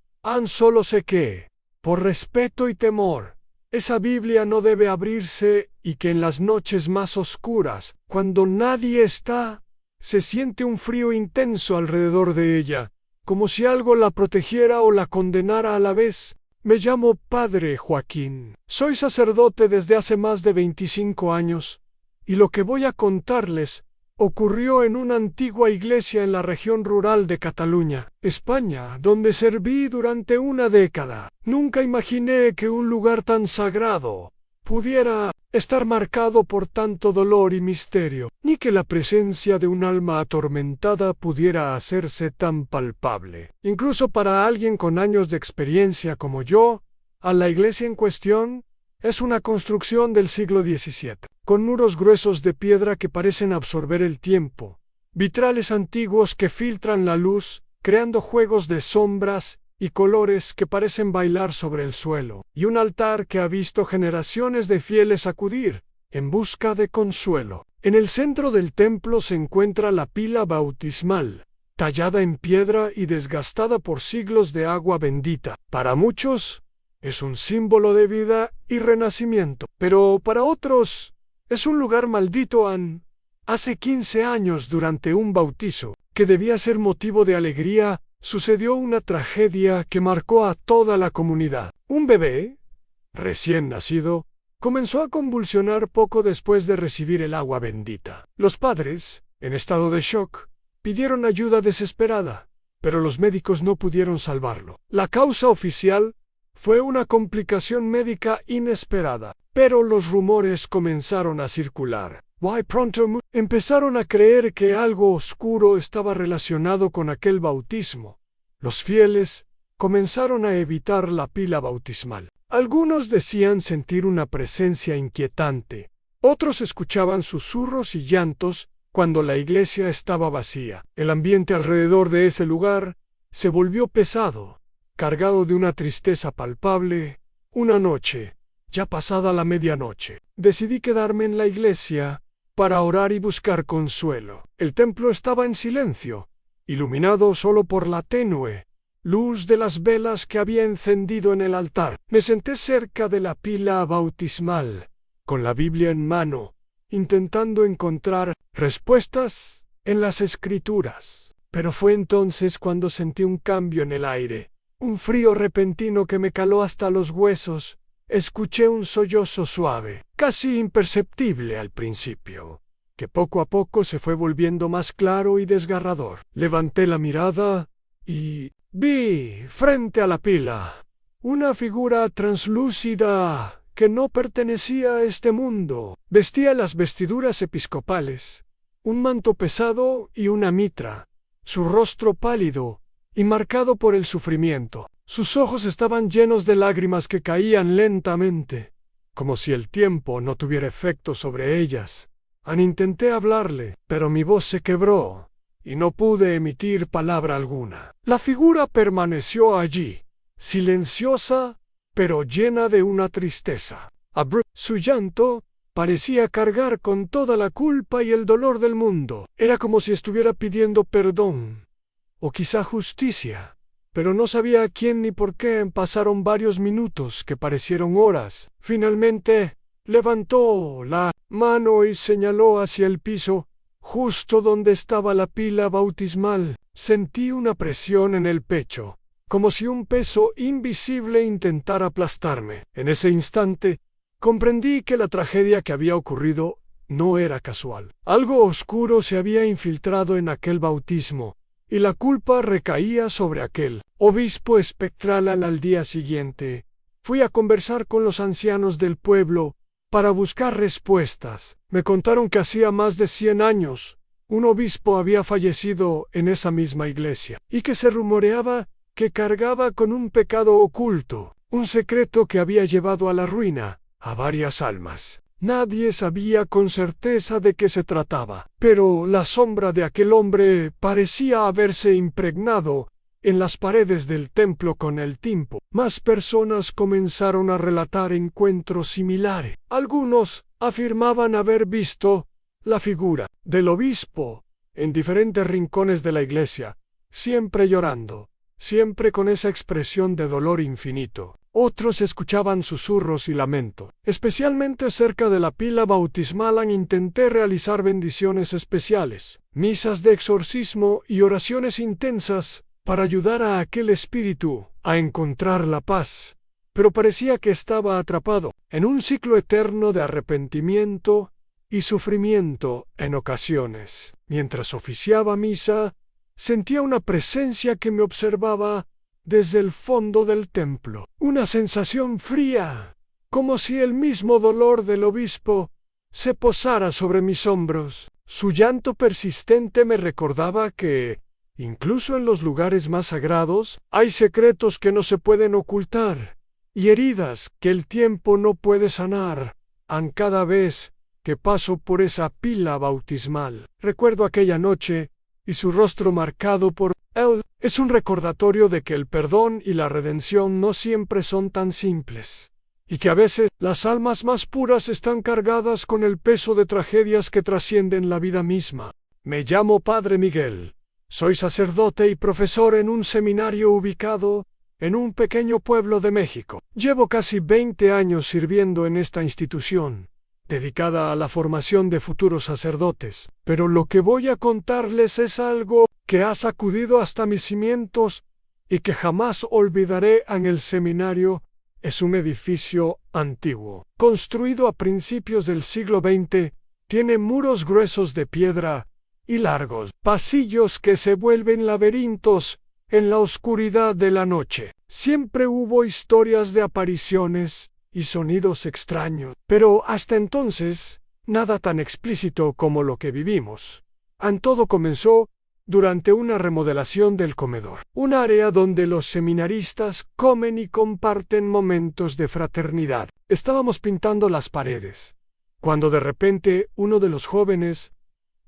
Solo sé que, por respeto y temor, esa Biblia no debe abrirse y que en las noches más oscuras, cuando nadie está, se siente un frío intenso alrededor de ella, como si algo la protegiera o la condenara a la vez. Me llamo Padre Joaquín. Soy sacerdote desde hace más de 25 años, y lo que voy a contarles ocurrió en una antigua iglesia en la región rural de Cataluña, España, donde serví durante una década. Nunca imaginé que un lugar tan sagrado pudiera estar marcado por tanto dolor y misterio, ni que la presencia de un alma atormentada pudiera hacerse tan palpable. Incluso para alguien con años de experiencia como yo, la iglesia en cuestión es una construcción del siglo XVII, con muros gruesos de piedra que parecen absorber el tiempo, vitrales antiguos que filtran la luz, creando juegos de sombras y colores que parecen bailar sobre el suelo, y un altar que ha visto generaciones de fieles acudir en busca de consuelo. En el centro del templo se encuentra la pila bautismal, tallada en piedra y desgastada por siglos de agua bendita. Para muchos es un símbolo de vida y renacimiento, pero para otros es un lugar maldito. Hace 15 años, durante un bautizo que debía ser motivo de alegría, sucedió una tragedia que marcó a toda la comunidad. Un bebé, recién nacido, comenzó a convulsionar poco después de recibir el agua bendita. Los padres, en estado de shock, pidieron ayuda desesperada, pero los médicos no pudieron salvarlo. La causa oficial fue una complicación médica inesperada, pero los rumores comenzaron a circular. Pronto empezaron a creer que algo oscuro estaba relacionado con aquel bautismo. Los fieles comenzaron a evitar la pila bautismal. Algunos decían sentir una presencia inquietante. Otros escuchaban susurros y llantos cuando la iglesia estaba vacía. El ambiente alrededor de ese lugar se volvió pesado, cargado de una tristeza palpable. Una noche, ya pasada la medianoche, decidí quedarme en la iglesia para orar y buscar consuelo. El templo estaba en silencio, iluminado solo por la tenue luz de las velas que había encendido en el altar. Me senté cerca de la pila bautismal, con la Biblia en mano, intentando encontrar respuestas en las Escrituras. Pero fue entonces cuando sentí un cambio en el aire, un frío repentino que me caló hasta los huesos. Escuché un sollozo suave, casi imperceptible al principio, que poco a poco se fue volviendo más claro y desgarrador. Levanté la mirada y vi, frente a la pila, una figura translúcida que no pertenecía a este mundo. Vestía las vestiduras episcopales, un manto pesado y una mitra, su rostro pálido y marcado por el sufrimiento. Sus ojos estaban llenos de lágrimas que caían lentamente, como si el tiempo no tuviera efecto sobre ellas. Intenté hablarle, pero mi voz se quebró, y no pude emitir palabra alguna. La figura permaneció allí, silenciosa, pero llena de una tristeza. Su llanto parecía cargar con toda la culpa y el dolor del mundo. Era como si estuviera pidiendo perdón, o quizá justicia, pero no sabía a quién ni por qué. Pasaron varios minutos que parecieron horas. Finalmente, levantó la mano y señaló hacia el piso, justo donde estaba la pila bautismal. Sentí una presión en el pecho, como si un peso invisible intentara aplastarme. En ese instante, comprendí que la tragedia que había ocurrido no era casual. Algo oscuro se había infiltrado en aquel bautismo, y la culpa recaía sobre aquel obispo espectral. Al día siguiente, fui a conversar con los ancianos del pueblo para buscar respuestas. Me contaron que hacía más de 100 años un obispo había fallecido en esa misma iglesia, y que se rumoreaba que cargaba con un pecado oculto, un secreto que había llevado a la ruina a varias almas. Nadie sabía con certeza de qué se trataba, pero la sombra de aquel hombre parecía haberse impregnado en las paredes del templo con el tiempo. Más personas comenzaron a relatar encuentros similares. Algunos afirmaban haber visto la figura del obispo en diferentes rincones de la iglesia, siempre llorando, siempre con esa expresión de dolor infinito. Otros escuchaban susurros y lamento. Especialmente cerca de la pila bautismal intenté realizar bendiciones especiales, misas de exorcismo y oraciones intensas para ayudar a aquel espíritu a encontrar la paz, pero parecía que estaba atrapado en un ciclo eterno de arrepentimiento y sufrimiento. En ocasiones, mientras oficiaba misa, sentía una presencia que me observaba desde el fondo del templo, una sensación fría, como si el mismo dolor del obispo se posara sobre mis hombros. Su llanto persistente me recordaba que, incluso en los lugares más sagrados, hay secretos que no se pueden ocultar, y heridas que el tiempo no puede sanar. Cada vez que paso por esa pila bautismal, recuerdo aquella noche y su rostro marcado por él. Es un recordatorio de que el perdón y la redención no siempre son tan simples, y que a veces las almas más puras están cargadas con el peso de tragedias que trascienden la vida misma. Me llamo Padre Miguel. Soy sacerdote y profesor en un seminario ubicado en un pequeño pueblo de México. Llevo casi 20 años sirviendo en esta institución, dedicada a la formación de futuros sacerdotes. Pero lo que voy a contarles es algo que ha sacudido hasta mis cimientos y que jamás olvidaré. En el seminario es un edificio antiguo, construido a principios del siglo XX, tiene muros gruesos de piedra y largos pasillos que se vuelven laberintos en la oscuridad de la noche. Siempre hubo historias de apariciones y sonidos extraños, pero hasta entonces nada tan explícito como lo que vivimos. Todo comenzó durante una remodelación del comedor, un área donde los seminaristas comen y comparten momentos de fraternidad. Estábamos pintando las paredes, cuando de repente uno de los jóvenes,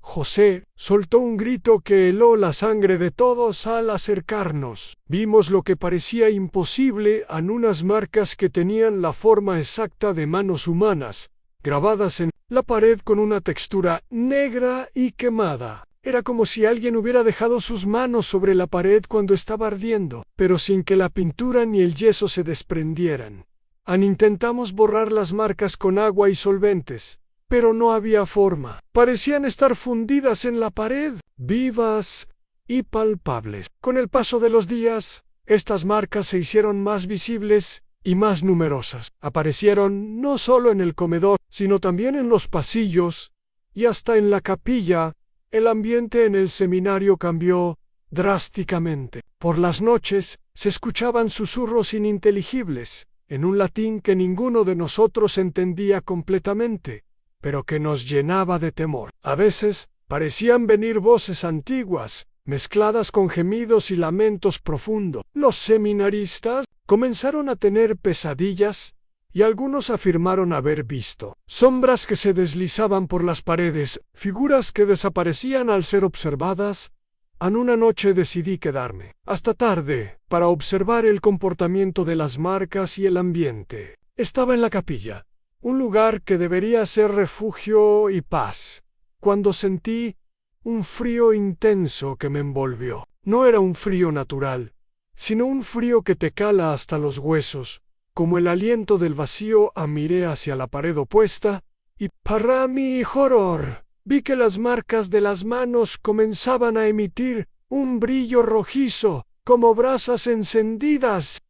José, soltó un grito que heló la sangre de todos al acercarnos. Vimos lo que parecía imposible en unas marcas que tenían la forma exacta de manos humanas, grabadas en la pared con una textura negra y quemada. Era como si alguien hubiera dejado sus manos sobre la pared cuando estaba ardiendo, pero sin que la pintura ni el yeso se desprendieran. Intentamos borrar las marcas con agua y solventes, pero no había forma. Parecían estar fundidas en la pared, vivas y palpables. Con el paso de los días, estas marcas se hicieron más visibles y más numerosas. Aparecieron no solo en el comedor, sino también en los pasillos y hasta en la capilla. El ambiente en el seminario cambió drásticamente. Por las noches se escuchaban susurros ininteligibles, en un latín que ninguno de nosotros entendía completamente, pero que nos llenaba de temor. A veces parecían venir voces antiguas, mezcladas con gemidos y lamentos profundos. Los seminaristas comenzaron a tener pesadillas y algunos afirmaron haber visto sombras que se deslizaban por las paredes, figuras que desaparecían al ser observadas. En una noche decidí quedarme hasta tarde para observar el comportamiento de las marcas y el ambiente. Estaba en la capilla, un lugar que debería ser refugio y paz, cuando sentí un frío intenso que me envolvió. No era un frío natural, sino un frío que te cala hasta los huesos. Como el aliento del vacío, miré hacia la pared opuesta y, para mi horror, vi que las marcas de las manos comenzaban a emitir un brillo rojizo, como brasas encendidas.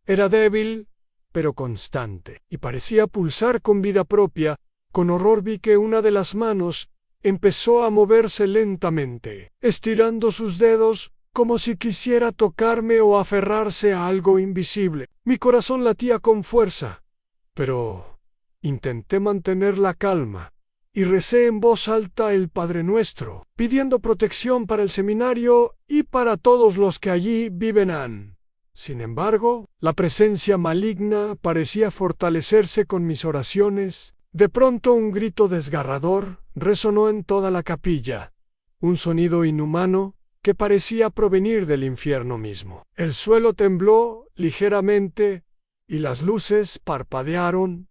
Era débil, pero constante, y parecía pulsar con vida propia. Con horror vi que una de las manos empezó a moverse lentamente, estirando sus dedos como si quisiera tocarme o aferrarse a algo invisible. Mi corazón latía con fuerza, pero intenté mantener la calma y recé en voz alta el Padre Nuestro, pidiendo protección para el seminario y para todos los que allí viven. Sin embargo, la presencia maligna parecía fortalecerse con mis oraciones. De pronto un grito desgarrador resonó en toda la capilla, un sonido inhumano que parecía provenir del infierno mismo. El suelo tembló ligeramente y las luces parpadearon.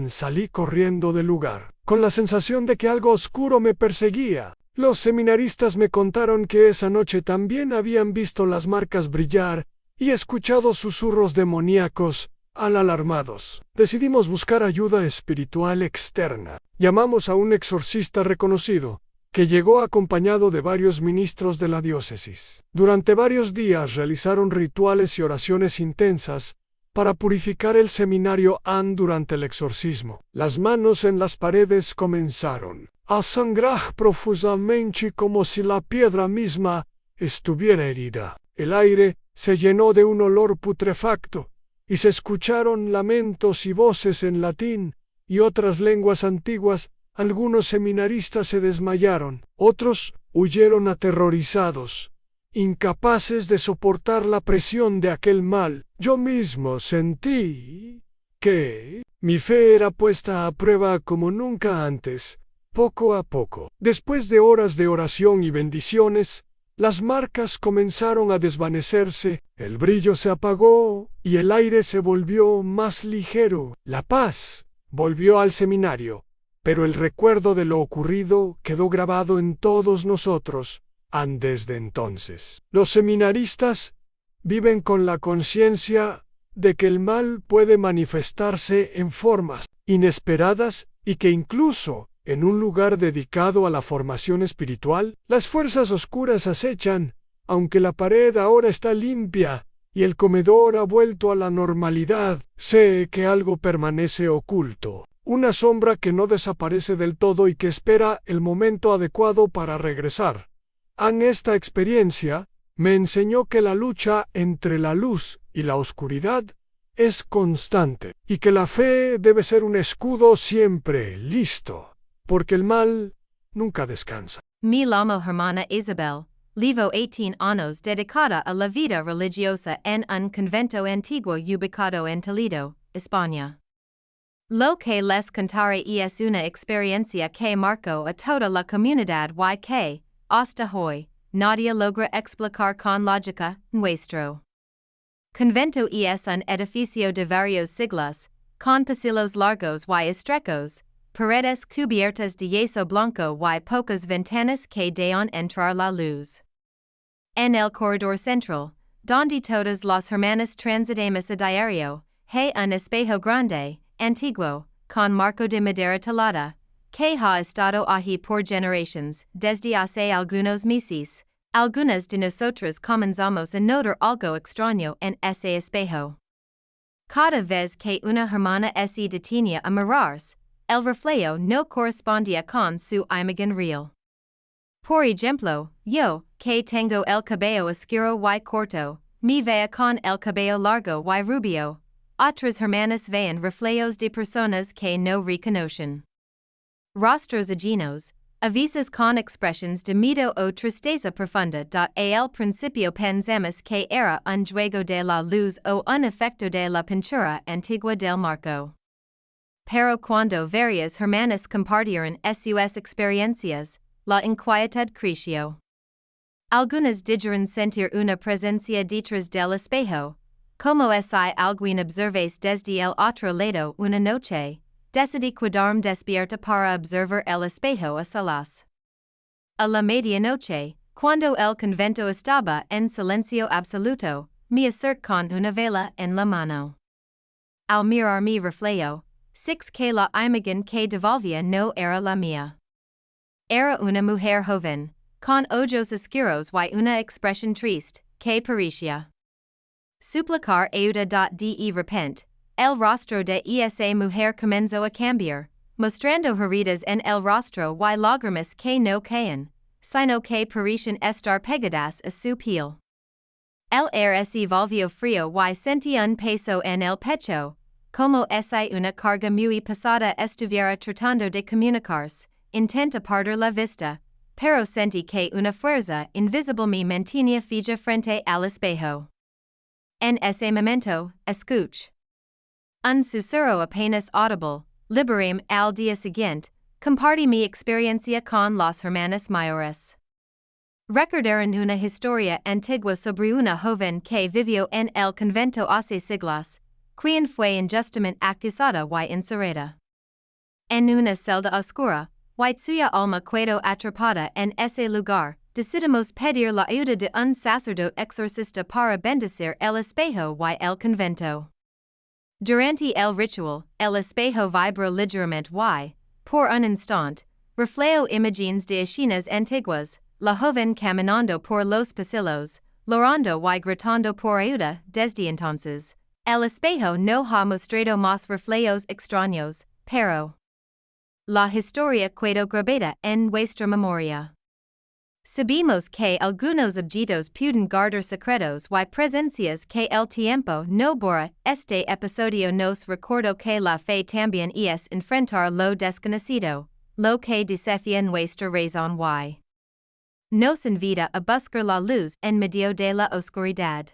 Salí corriendo del lugar, con la sensación de que algo oscuro me perseguía. Los seminaristas me contaron que esa noche también habían visto las marcas brillar y escuchado susurros demoníacos. Alarmados, decidimos buscar ayuda espiritual externa. Llamamos a un exorcista reconocido, que llegó acompañado de varios ministros de la diócesis. Durante varios días realizaron rituales y oraciones intensas para purificar el seminario durante el exorcismo. Las manos en las paredes comenzaron a sangrar profusamente como si la piedra misma estuviera herida. El aire se llenó de un olor putrefacto y se escucharon lamentos y voces en latín y otras lenguas antiguas. Algunos seminaristas se desmayaron, otros huyeron aterrorizados, incapaces de soportar la presión de aquel mal. Yo mismo sentí que mi fe era puesta a prueba como nunca antes. Poco a poco, después de horas de oración y bendiciones, las marcas comenzaron a desvanecerse, el brillo se apagó y el aire se volvió más ligero. La paz volvió al seminario, pero el recuerdo de lo ocurrido quedó grabado en todos nosotros. Desde entonces, los seminaristas viven con la conciencia de que el mal puede manifestarse en formas inesperadas y que incluso en un lugar dedicado a la formación espiritual, las fuerzas oscuras acechan. Aunque la pared ahora está limpia y el comedor ha vuelto a la normalidad, sé que algo permanece oculto, una sombra que no desaparece del todo y que espera el momento adecuado para regresar. Esta experiencia me enseñó que la lucha entre la luz y la oscuridad es constante y que la fe debe ser un escudo siempre listo, porque el mal nunca descansa. Mi llamo hermana Isabel, vivo 18 años dedicada a la vida religiosa en un convento antiguo ubicado en Toledo, España. Lo que les contaré es una experiencia que marcó a toda la comunidad y que, hasta hoy, nadie logra explicar con lógica. Nuestro convento es un edificio de varios siglos, con pasillos largos y estrechos, paredes cubiertas de yeso blanco y pocas ventanas que dejan entrar la luz. En el corredor central, donde todas las hermanas transitamos a diario, hay un espejo grande, antiguo, con marco de madera talada, que ha estado allí por generaciones. Desde hace algunos meses, algunas de nosotros comenzamos a notar algo extraño en ese espejo. Cada vez que una hermana se detenía a mirarse, el reflejo no correspondía con su imagen real. Por ejemplo, yo, que tengo el cabello oscuro y corto, me veía con el cabello largo y rubio. Otras hermanas veían reflejos de personas que no reconocen. Rostros ajenos, Avisas con expresiones de miedo o tristeza profunda. Al principio pensamos que era un juego de la luz o un efecto de la pintura antigua del marco. Pero cuando varias hermanas compartieron sus experiencias, la inquietud creció. Algunas dijeron sentir una presencia detrás del espejo, como si alguien observase desde el otro lado una noche. Decidí quedarme despierta para observar el espejo a solas. A la medianoche, cuando el convento estaba en silencio absoluto, me acerqué con una vela en la mano. Al mirar mi reflejo, six que la imagen que devolvía no era la mía. Era una mujer joven, con ojos oscuros y una expresión triste, que parecía suplicar ayuda. De repente, el rostro de esa mujer comenzó a cambiar, mostrando heridas en el rostro y lágrimas que no caen, sino que parecían estar pegadas a su piel. El aire se volvió frío y sentí un peso en el pecho, como si una carga muy pesada estuviera tratando de comunicarse. Intenta perder la vista, pero sentí que una fuerza invisible me mantenía fija frente al espejo. En ese momento, escuché un susurro apenas audible. Liberéme al día siguiente, compartí mi experiencia con las hermanas mayores. Recordaron una historia antigua sobre una joven que vivió en el convento hace siglos, quien fue injustamente acusada y encerrada en una celda oscura, y suya alma quedó atrapada en ese lugar. Decidimos pedir la ayuda de un sacerdote exorcista para bendecir el espejo y el convento. Durante el ritual, el espejo vibró ligeramente y, por un instante, reflejó imágenes de escenas antiguas, la joven caminando por los pasillos, llorando y gritando por ayuda. Desde entonces, el espejo no ha mostrado más reflejos extraños, pero la historia quedó grabada en nuestra memoria. Sabemos que algunos objetos pueden guardar secretos y presencias que el tiempo no borra. Este episodio nos recordó que la fe también es enfrentar lo desconocido, lo que desafía nuestra razón y nos invita a buscar la luz en medio de la oscuridad.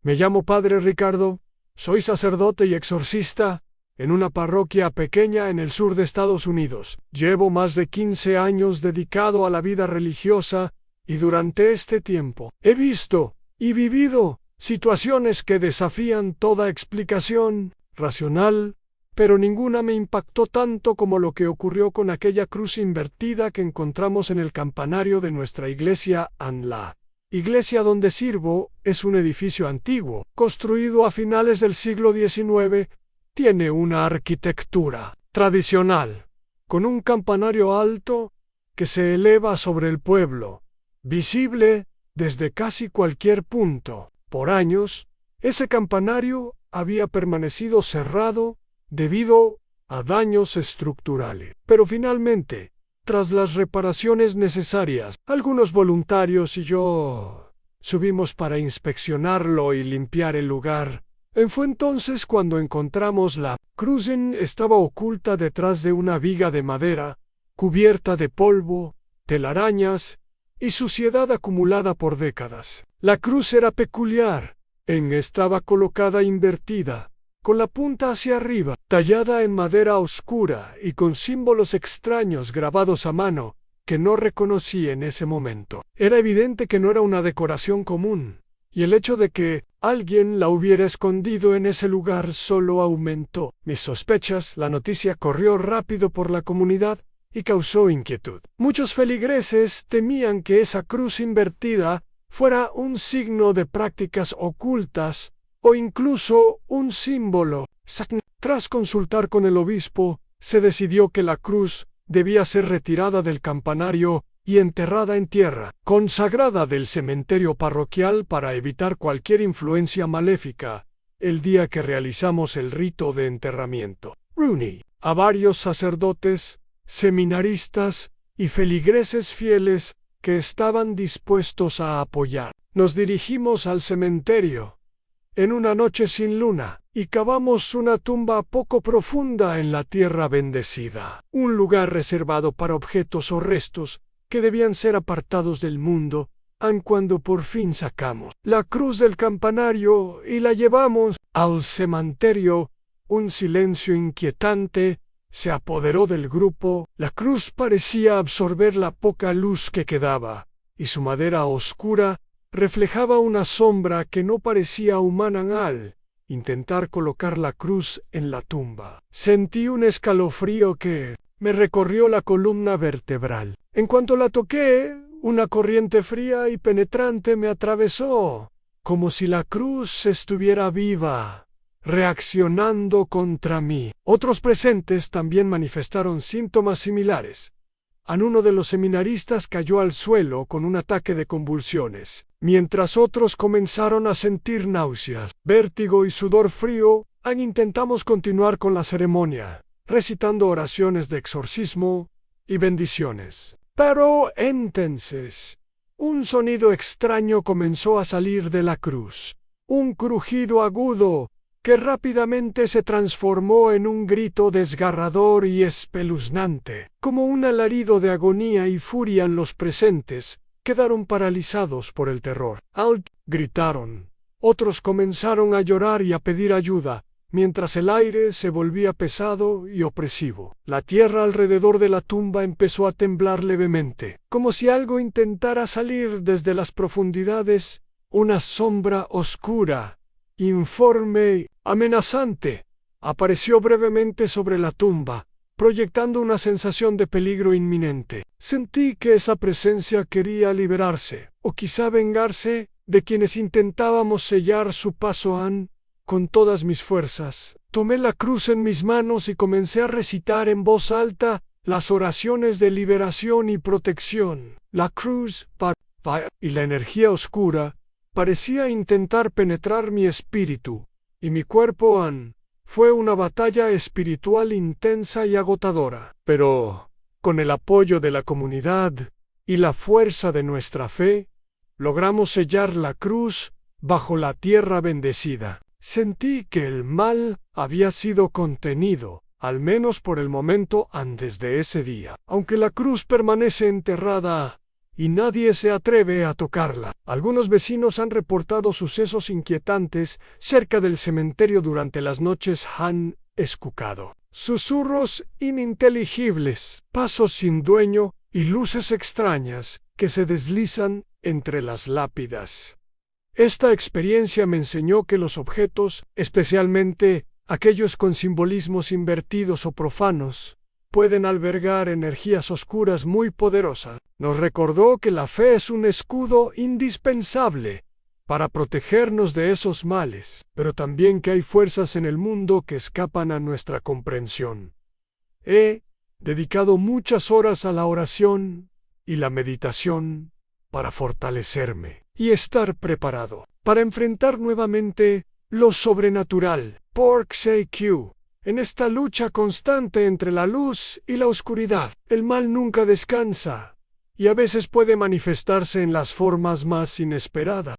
Me llamo Padre Ricardo, soy sacerdote y exorcista en una parroquia pequeña en el sur de Estados Unidos. Llevo más de 15 años dedicado a la vida religiosa y durante este tiempo he visto y vivido situaciones que desafían toda explicación racional, pero ninguna me impactó tanto como lo que ocurrió con aquella cruz invertida que encontramos en el campanario de nuestra iglesia. La iglesia donde sirvo es un edificio antiguo, construido a finales del siglo XIX. Tiene una arquitectura tradicional, con un campanario alto que se eleva sobre el pueblo, visible desde casi cualquier punto. Por años, ese campanario había permanecido cerrado debido a daños estructurales. Pero finalmente, tras las reparaciones necesarias, algunos voluntarios y yo subimos para inspeccionarlo y limpiar el lugar. Fue entonces cuando encontramos la cruz. Estaba oculta detrás de una viga de madera, cubierta de polvo, telarañas y suciedad acumulada por décadas. La cruz era peculiar. Estaba colocada invertida, con la punta hacia arriba, tallada en madera oscura y con símbolos extraños grabados a mano que no reconocí en ese momento. Era evidente que no era una decoración común, y el hecho de que alguien la hubiera escondido en ese lugar solo aumentó mis sospechas. La noticia corrió rápido por la comunidad y causó inquietud. Muchos feligreses temían que esa cruz invertida fuera un signo de prácticas ocultas o incluso un símbolo. Tras consultar con el obispo, se decidió que la cruz debía ser retirada del campanario y enterrada en tierra consagrada del cementerio parroquial para evitar cualquier influencia maléfica. El día que realizamos el rito de enterramiento, reuní a varios sacerdotes, seminaristas y feligreses fieles que estaban dispuestos a apoyar. Nos dirigimos al cementerio. en una noche sin luna, y cavamos una tumba poco profunda en la tierra bendecida, un lugar reservado para objetos o restos que debían ser apartados del mundo, aun cuando por fin sacamos la cruz del campanario y la llevamos al cementerio. Un silencio inquietante se apoderó del grupo. La cruz parecía absorber la poca luz que quedaba, y su madera oscura reflejaba una sombra que no parecía humana al intentar colocar la cruz en la tumba. Sentí un escalofrío que me recorrió la columna vertebral. En cuanto la toqué, una corriente fría y penetrante me atravesó, como si la cruz estuviera viva, reaccionando contra mí. Otros presentes también manifestaron síntomas similares. Uno de los seminaristas cayó al suelo con un ataque de convulsiones, mientras otros comenzaron a sentir náuseas, vértigo y sudor frío. Intentamos continuar con la ceremonia, recitando oraciones de exorcismo y bendiciones. Pero entonces, un sonido extraño comenzó a salir de la cruz, un crujido agudo que rápidamente se transformó en un grito desgarrador y espeluznante. Como un alarido de agonía y furia. Los presentes quedaron paralizados por el terror. ¡Halt! Gritaron. Otros comenzaron a llorar y a pedir ayuda, mientras el aire se volvía pesado y opresivo. La tierra alrededor de la tumba empezó a temblar levemente, como si algo intentara salir desde las profundidades. Una sombra oscura, informe y amenazante, apareció brevemente sobre la tumba, proyectando una sensación de peligro inminente. Sentí que esa presencia quería liberarse, o quizá vengarse, de quienes intentábamos sellar su paso. Con todas mis fuerzas, tomé la cruz en mis manos y comencé a recitar en voz alta las oraciones de liberación y protección. La cruz, y la energía oscura parecía intentar penetrar mi espíritu y mi cuerpo. Fue una batalla espiritual intensa y agotadora, pero con el apoyo de la comunidad y la fuerza de nuestra fe, logramos sellar la cruz bajo la tierra bendecida. Sentí que el mal había sido contenido, al menos por el momento antes de ese día, aunque la cruz permanece enterrada y nadie se atreve a tocarla. Algunos vecinos han reportado sucesos inquietantes cerca del cementerio durante las noches. Han escuchado susurros ininteligibles, pasos sin dueño y luces extrañas que se deslizan entre las lápidas. Esta experiencia me enseñó que los objetos, especialmente aquellos con simbolismos invertidos o profanos, pueden albergar energías oscuras muy poderosas. Nos recordó que la fe es un escudo indispensable para protegernos de esos males, pero también que hay fuerzas en el mundo que escapan a nuestra comprensión. He dedicado muchas horas a la oración y la meditación para fortalecerme y estar preparado para enfrentar nuevamente lo sobrenatural. En esta lucha constante entre la luz y la oscuridad, el mal nunca descansa y a veces puede manifestarse en las formas más inesperadas.